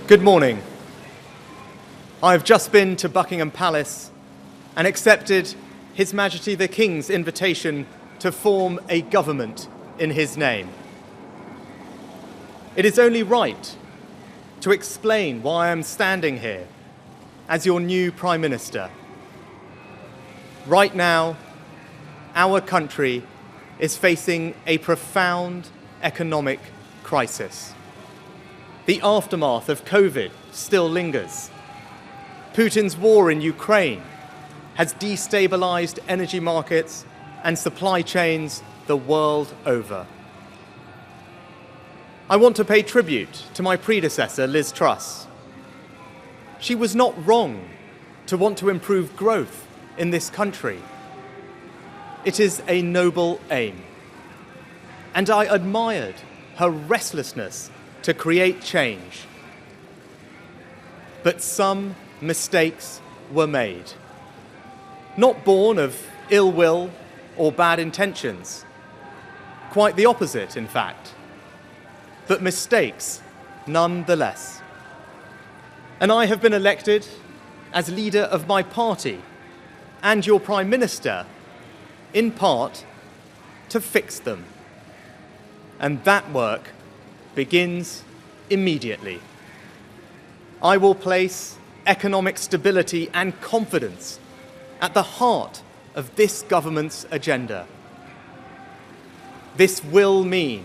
Good morning. I have just been to Buckingham Palace and accepted His Majesty the King's invitation to form a government in his name. It is only right to explain why I am standing here as your new Prime Minister. Right now, our country is facing a profound economic crisis. The aftermath of COVID still lingers. Putin's war in Ukraine has destabilized energy markets and supply chains the world over. I want to pay tribute to my predecessor, Liz Truss. She was not wrong to want to improve growth in this country. It is a noble aim. And I admired her restlessness to create change. But some mistakes were made. Not born of ill will or bad intentions. Quite the opposite, in fact. But mistakes nonetheless. And I have been elected as leader of my party and your Prime Minister, in part, to fix them. And that work begins immediately. I will place economic stability and confidence at the heart of this government's agenda. This will mean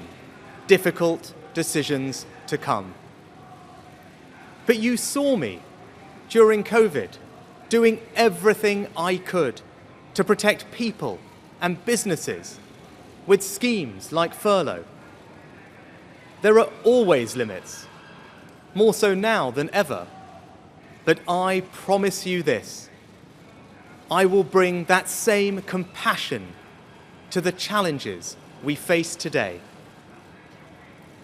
difficult decisions to come. But you saw me during COVID doing everything I could to protect people and businesses with schemes like furlough. There are always limits, more so now than ever. But I promise you this, I will bring that same compassion to the challenges we face today.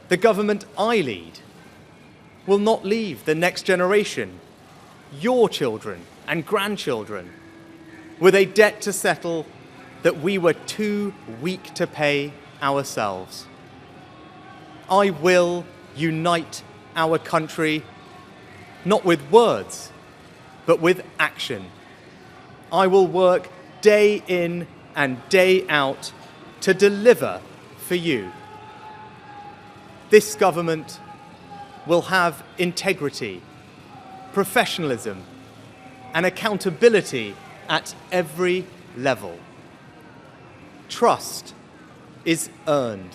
The government I lead will not leave the next generation, your children and grandchildren, with a debt to settle that we were too weak to pay ourselves. I will unite our country, not with words, but with action. I will work day in and day out to deliver for you. This government will have integrity, professionalism, and accountability at every level. Trust is earned,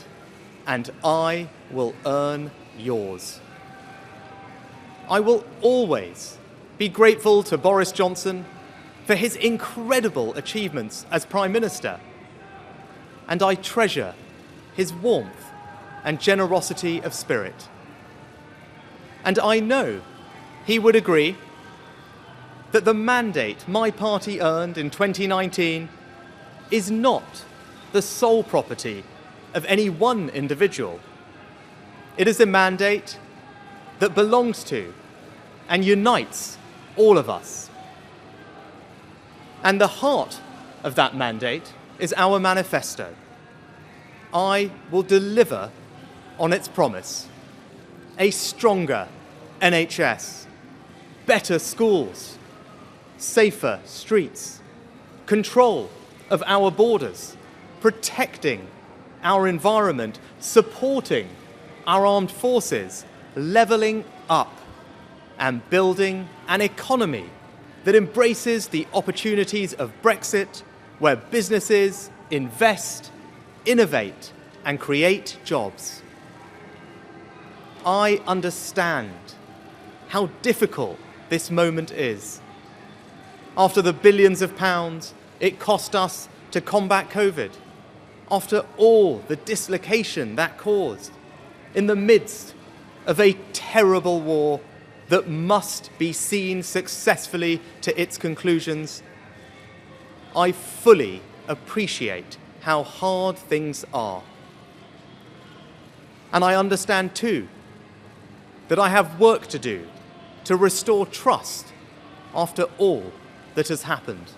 and I will earn yours. I will always be grateful to Boris Johnson for his incredible achievements as Prime Minister, and I treasure his warmth and generosity of spirit. And I know he would agree that the mandate my party earned in 2019 is not the sole property of any one individual. It is a mandate that belongs to and unites all of us. And the heart of that mandate is our manifesto. I will deliver on its promise. A stronger NHS, better schools, safer streets, control of our borders, protecting our environment, supporting our armed forces, levelling up and building an economy that embraces the opportunities of Brexit, where businesses invest, innovate, and create jobs. I understand how difficult this moment is. After the billions of pounds it cost us to combat COVID, after all the dislocation that caused, in the midst of a terrible war that must be seen successfully to its conclusions, I fully appreciate how hard things are. And I understand too that I have work to do to restore trust after all that has happened.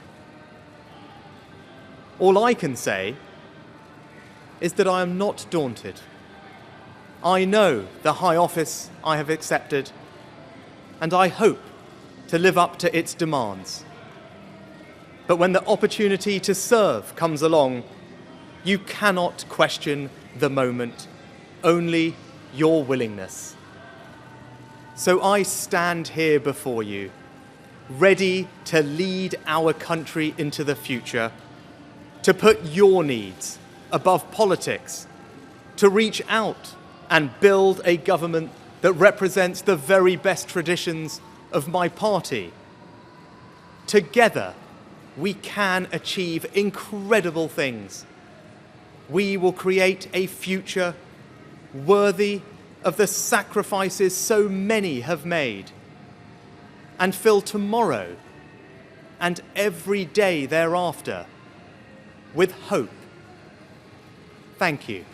All I can say is that I am not daunted. I know the high office I have accepted, and I hope to live up to its demands. But when the opportunity to serve comes along, you cannot question the moment, only your willingness. So I stand here before you, ready to lead our country into the future, to put your needs above politics, to reach out and build a government that represents the very best traditions of my party. Together, we can achieve incredible things. We will create a future worthy of the sacrifices so many have made, and fill tomorrow and every day thereafter with hope. Thank you.